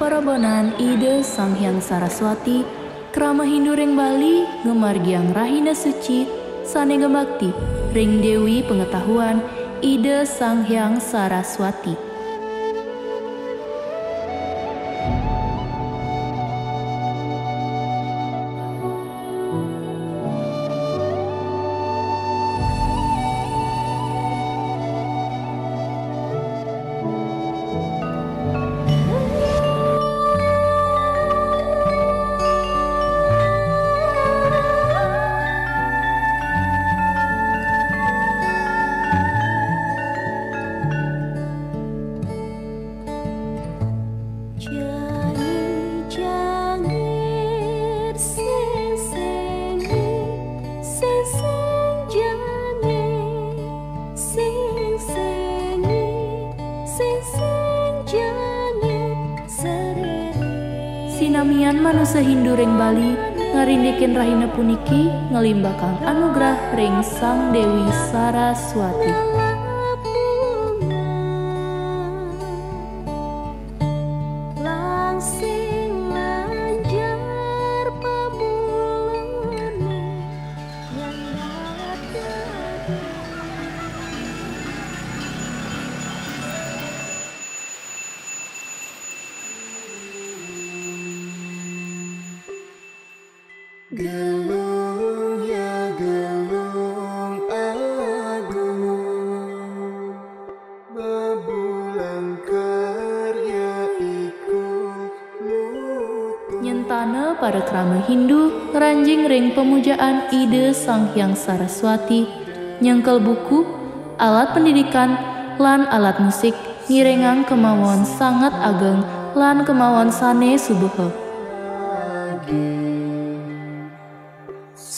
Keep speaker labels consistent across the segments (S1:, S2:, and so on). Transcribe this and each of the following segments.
S1: parabanan Ida Sang Hyang Saraswati, krama Hindu ring Bali, ngemargiang Rahina Suci, sane ngebakti, ring Dewi Pengetahuan, Ida Sang Hyang Saraswati. Sinamian manusia Hindu ring Bali ngarindekin Rahina puniki ngelimbakang anugerah ring Sang Dewi Saraswati.
S2: Gelung ya gelung agung, bebulan karya ikut lutung.
S1: Nyentana para krama Hindu ngeranjing ring pemujaan Ida Sang Hyang Saraswati, nyengkel buku, alat pendidikan, lan alat musik ngirengang kemauan sangat ageng lan kemauan sane subuh.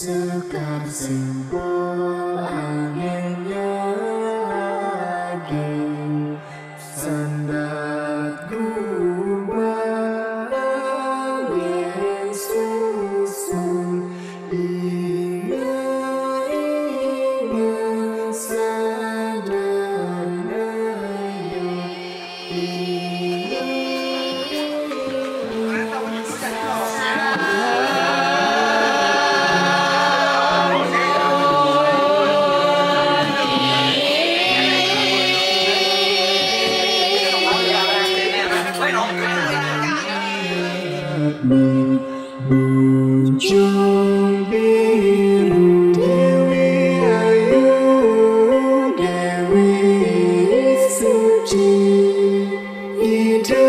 S2: Sekar simpul anginnya lagi, sandat gubah angin susun, ingat sadana Bujung biru Dewi Ayu, Dewi Suci, Ida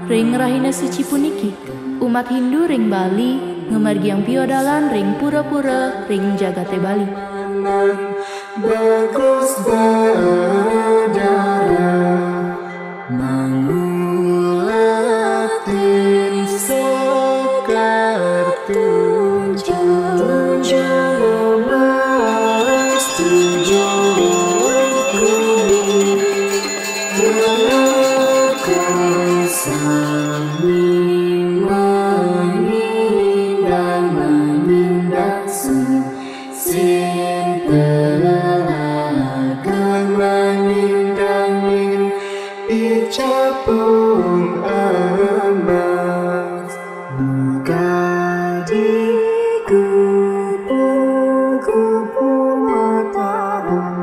S1: Ring Rahina Suci puniki, umat Hindu ring Bali ngemargiang piodalan ring pura-pura ring jagate Bali.
S2: Bagus berdarah, mengulatin sekar tujuh emas, tujuh kuning, melakukan saling menindang capung emas, buka di kupu-kupu mataram.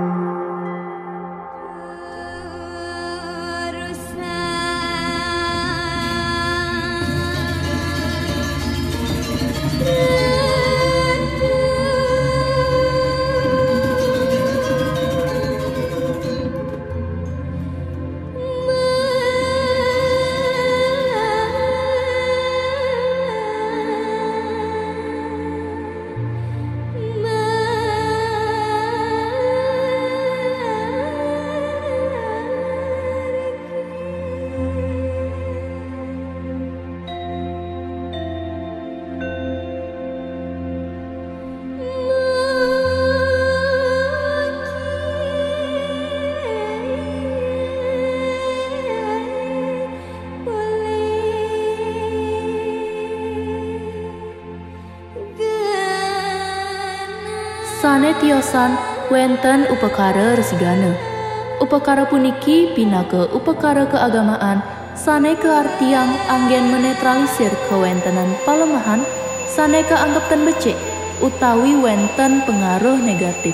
S1: Sane tiosan wenten upakara resigana. Upakara puniki pinake upakara keagamaan sane keartian anggen menetralisir kewentenan palemahan sane keanggapkan becik utawi wenten pengaruh negatif.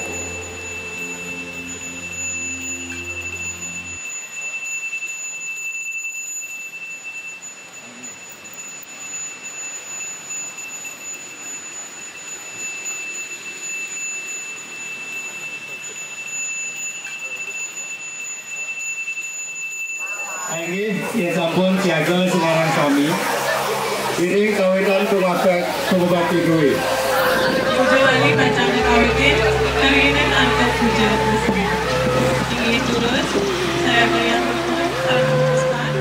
S3: Inggih yen sampun siaga semarang sami. Iring kawitan kumabati duwe.
S4: Puja lagi bacanya kawitin, hari ini angkat puja tersebut. Ini terus saya berikan salam pesan.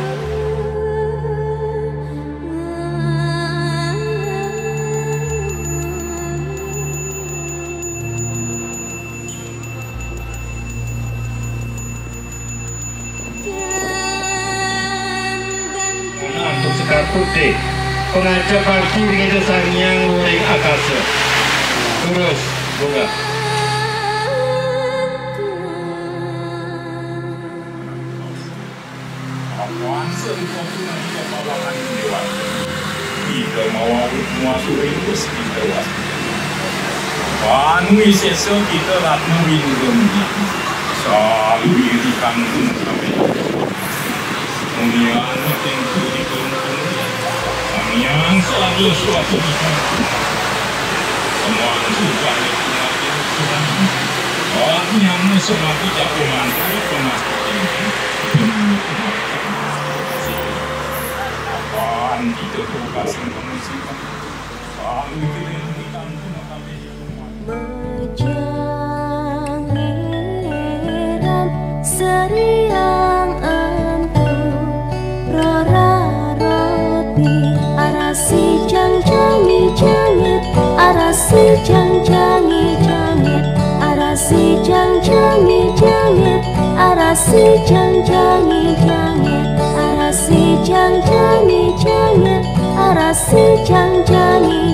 S3: Untuk sekar putih pengajar parti begitu sangyang luring akasa. Terus bunga.
S5: Apaan seumpamanya kita palangan dewan. Kita mau masuk itu kita. Panui sesok kita ratna windom. Selalu dirikan sampai. Kemudian tentu dikumpulkan. Yang selalu suatu semua sudah dikenal. Orang yang semakin jago mantai pemastian. Apaan itu tugas pengisian. Selalu dirikan sampai.
S2: Menjangiran seriang empu rora roti arasi jang-jangi jangit arasi jang-jangi jangit arasi jang-jangi jangit arasi jang-jangi jangit arasi jang-jangi jangit arasi jang-jangi